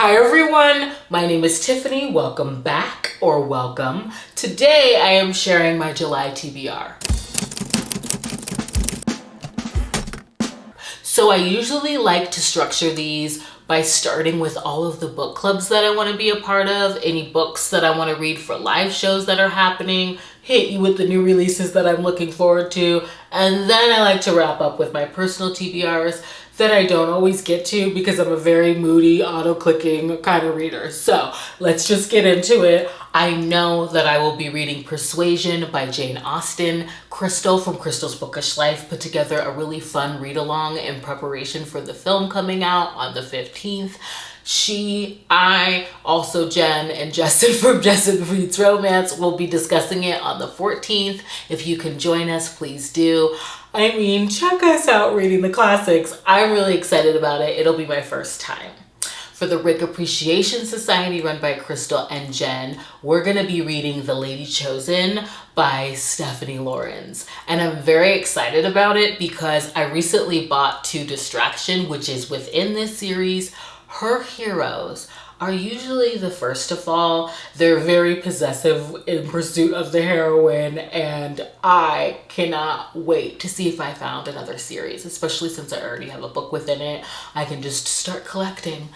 Hi everyone, my name is Tiffany. Welcome back, or welcome. Today I am sharing my July TBR. So I usually like to structure these by starting with all of the book clubs that I want to be a part of, any books that I want to read for live shows that are happening, hit you with the new releases that I'm looking forward to, and then I like to wrap up with my personal TBRs that I don't always get to because I'm a very moody, auto-clicking kind of reader. So let's just get into it. I know that I will be reading Persuasion by Jane Austen. Crystal from Crystal's Bookish Life put together a really fun read-along in preparation for the film coming out on the 15th. Also Jen and Justin from Justin Reads Romance will be discussing it on the 14th. If you can join us, please do. I mean, check us out reading the classics. I'm really excited about it. It'll be my first time. For the Rick Appreciation Society run by Crystal and Jen, we're going to be reading The Lady Chosen by Stephanie Lawrence. And I'm very excited about it because I recently bought To Distraction, which is within this series. Her heroes are usually the first to fall. They're very possessive in pursuit of the heroine, and I cannot wait to see if I found another series, especially since I already have a book within it. I can just start collecting.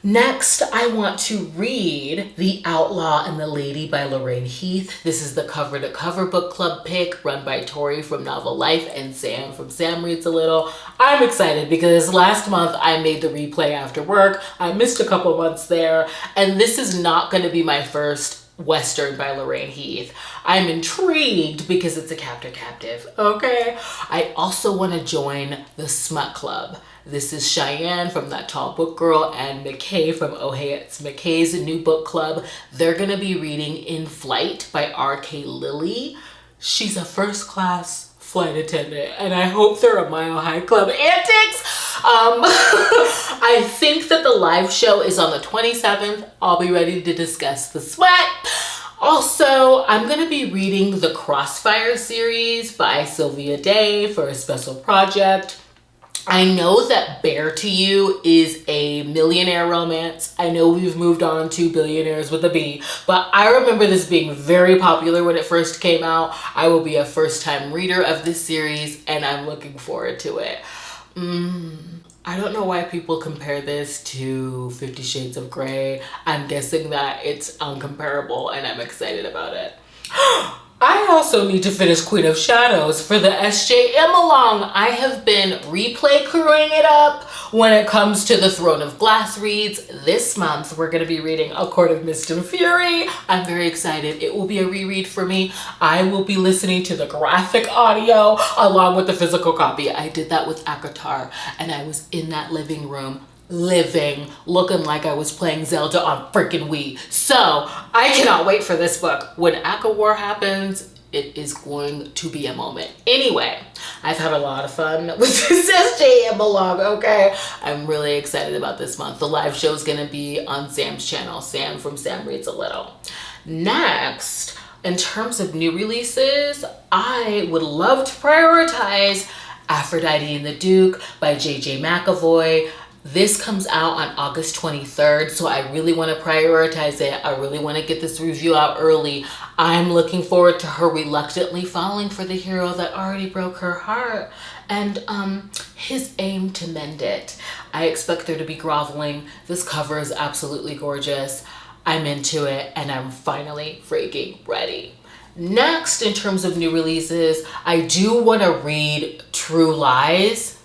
Next, I want to read The Outlaw and the Lady by Lorraine Heath. This is the cover-to-cover book club pick run by Tori from Novel Life and Sam from Sam Reads a Little. I'm excited because last month I made the replay after work. I missed a couple months there, and this is not going to be my first Western by Lorraine Heath. I'm intrigued because it's a captive, okay? I also want to join the Smut Club. This is Cheyenne from That Tall Book Girl and McKay from Oh Hey It's McKay's new book club. They're going to be reading In Flight by R.K Lilley. She's a first-class flight attendant, and I hope they're a Mile High Club antics. I think that the live show is on the 27th. I'll be ready to discuss the sweat. Also, I'm going to be reading the Crossfire series by Sylvia Day for a special project. I know that Bear to You is a millionaire romance. I know we've moved on to Billionaires with a B, but I remember this being very popular when it first came out. I will be a first-time reader of this series, and I'm looking forward to it. I don't know why people compare this to 50 Shades of Grey. I'm guessing that it's uncomparable, and I'm excited about it. I also need to finish Queen of Shadows for the SJM along. I have been replay crewing it up when it comes to the Throne of Glass reads. This month, we're going to be reading A Court of Mist and Fury. I'm very excited. It will be a reread for me. I will be listening to the graphic audio along with the physical copy. I did that with ACOTAR, and I was in that living room looking like I was playing Zelda on freaking Wii. So I cannot wait for this book. When ACA War happens, it is going to be a moment. Anyway, I've had a lot of fun with this SJM along, okay? I'm really excited about this month. The live show is going to be on Sam's channel, Sam from Sam Reads a Little. Next, in terms of new releases, I would love to prioritize Aphrodite and the Duke by J.J. Mcavoy. This comes out on August 23rd, so I really want to prioritize it. I really want to get this review out early. I'm looking forward to her reluctantly falling for the hero that already broke her heart and his aim to mend it. I expect there to be groveling. This cover is absolutely gorgeous. I'm into it, and I'm finally freaking ready. Next, in terms of new releases, I do want to read True Lies.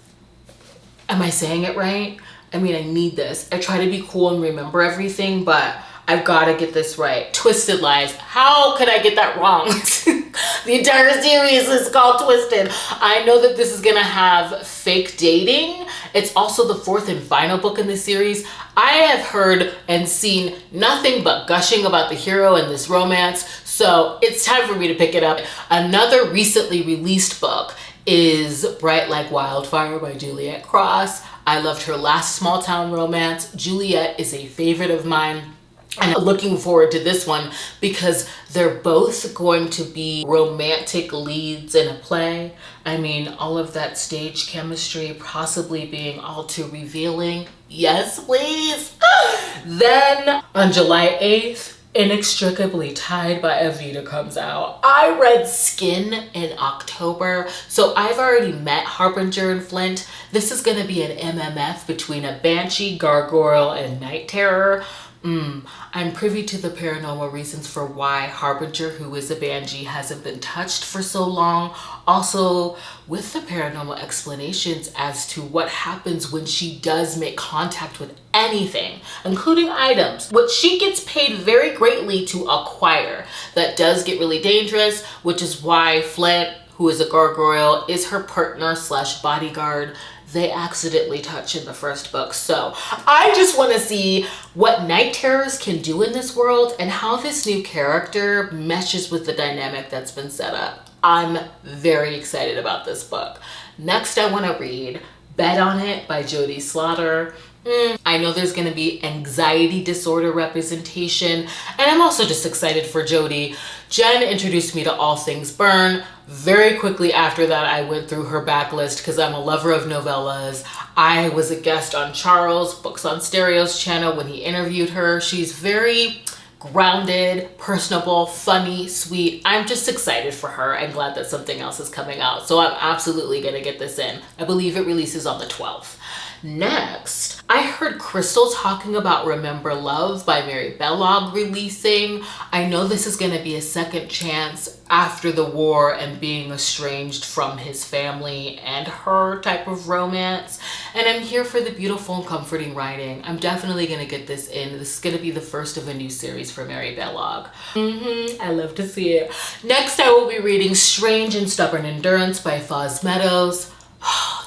Am I saying it right? I mean, I need this. I try to be cool and remember everything, but I've got to get this right. Twisted Lies. How could I get that wrong? The entire series is called Twisted. I know that this is going to have fake dating. It's also the fourth and final book in the series. I have heard and seen nothing but gushing about the hero in this romance, so it's time for me to pick it up. Another recently released book is Bright Like Wildfire by Juliette Cross. I loved her last small town romance. Juliette is a favorite of mine. And I'm looking forward to this one because they're both going to be romantic leads in a play. I mean, all of that stage chemistry possibly being all too revealing. Yes, please. Then on July 8th, Inextricably Tied by Aveda comes out. I read Skin in October, so I've already met Harbinger and Flint. This is going to be an MMF between a banshee, gargoyle, and night terror. I'm privy to the paranormal reasons for why Harbinger, who is a banshee, hasn't been touched for so long. Also, with the paranormal explanations as to what happens when she does make contact with anything, including items, which she gets paid very greatly to acquire. That does get really dangerous, which is why Flint, who is a gargoyle, is her partner slash bodyguard. They accidentally touch in the first book. So I just want to see what night terrors can do in this world and how this new character meshes with the dynamic that's been set up. I'm very excited about this book. Next, I want to read Bet on It by Jodie Slaughter. I know there's going to be anxiety disorder representation, and I'm also just excited for Jodie. Jen introduced me to All Things Burn. Very quickly after that, I went through her backlist because I'm a lover of novellas. I was a guest on Charles Books on Stereo's channel when he interviewed her. She's very grounded, personable, funny, sweet. I'm just excited for her. I'm glad that something else is coming out. So I'm absolutely going to get this in. I believe it releases on the 12th. Next, I heard Crystal talking about Remember Love by Mary Balogh releasing. I know this is going to be a second chance after the war and being estranged from his family and her type of romance. And I'm here for the beautiful and comforting writing. I'm definitely going to get this in. This is going to be the first of a new series for Mary Balogh. I love to see it. Next, I will be reading Strange and Stubborn Endurance by Meadows.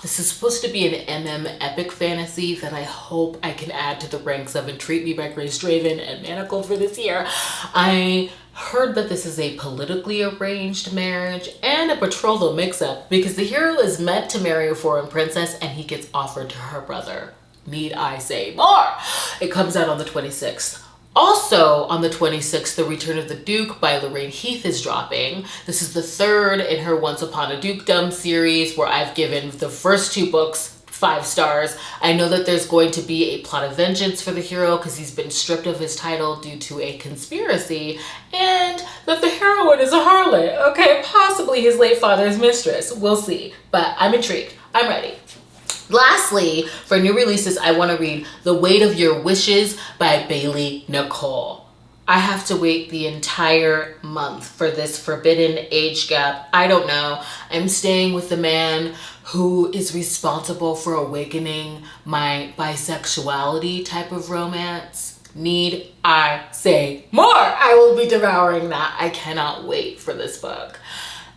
This is supposed to be an MM epic fantasy that I hope I can add to the ranks of Entreat Me by Grace Draven and Manacled for this year. I heard that this is a politically arranged marriage and a betrothal mix-up because the hero is meant to marry a foreign princess and he gets offered to her brother. Need I say more? It comes out on the 26th. Also on the 26th, The Return of the Duke by Lorraine Heath is dropping. This is the third in her Once Upon a Dukedom series where I've given the first two books 5 stars. I know that there's going to be a plot of vengeance for the hero because he's been stripped of his title due to a conspiracy, and that the heroine is a harlot. Okay, possibly his late father's mistress. We'll see, but I'm intrigued. I'm ready. Lastly, for new releases, I want to read The Weight of Your Wishes by Bailey Nicole. I have to wait the entire month for this forbidden age gap. I don't know. I'm staying with the man who is responsible for awakening my bisexuality type of romance. Need I say more? I will be devouring that. I cannot wait for this book.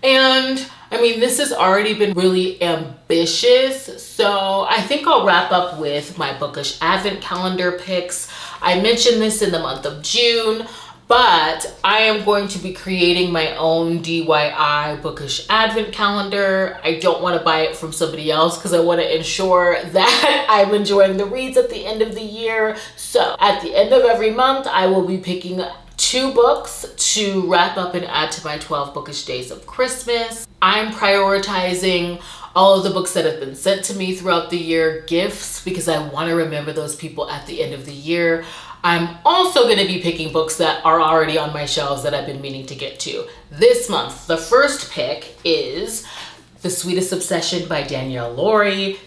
And I mean, this has already been really ambitious, so I think I'll wrap up with my Bookish Advent calendar picks. I mentioned this in the month of June, but I am going to be creating my own DIY Bookish Advent calendar. I don't want to buy it from somebody else because I want to ensure that I'm enjoying the reads at the end of the year. So at the end of every month, I will be picking 2 books to wrap up and add to my 12 bookish days of Christmas. I'm prioritizing all of the books that have been sent to me throughout the year, gifts, because I want to remember those people at the end of the year. I'm also going to be picking books that are already on my shelves that I've been meaning to get to. This month, the first pick is The Sweetest Obsession by Danielle.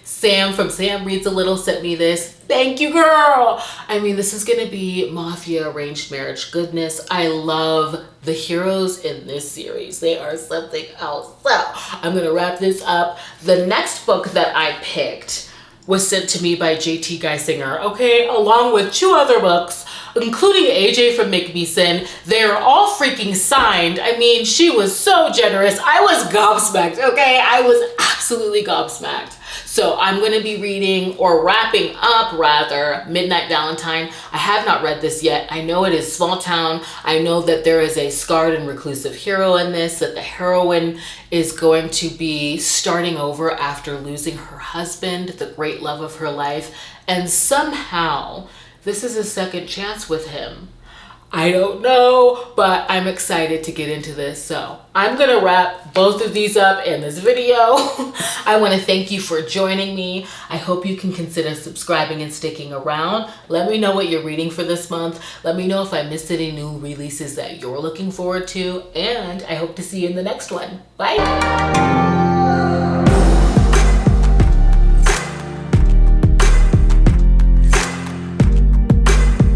Sam from Sam Reads a Little sent me this. Thank you, girl. I mean, this is going to be mafia arranged marriage goodness. I love the heroes in this series. They are something else. So I'm going to wrap this up. The next book that I picked was sent to me by JT Geissinger, okay, along with 2 other books, including AJ from Make Me Sin. They're all freaking signed. I mean, she was so generous. I was gobsmacked, okay? I was absolutely gobsmacked. So I'm going to be reading, or wrapping up rather, Midnight Valentine. I have not read this yet. I know it is small town. I know that there is a scarred and reclusive hero in this, that the heroine is going to be starting over after losing her husband, the great love of her life, and somehow this is a second chance with him. I don't know, but I'm excited to get into this. So I'm gonna wrap both of these up in this video. I want to thank you for joining me. I hope you can consider subscribing and sticking around. Let me know what you're reading for this month. Let me know if I missed any new releases that you're looking forward to, and I hope to see you in the next one. Bye.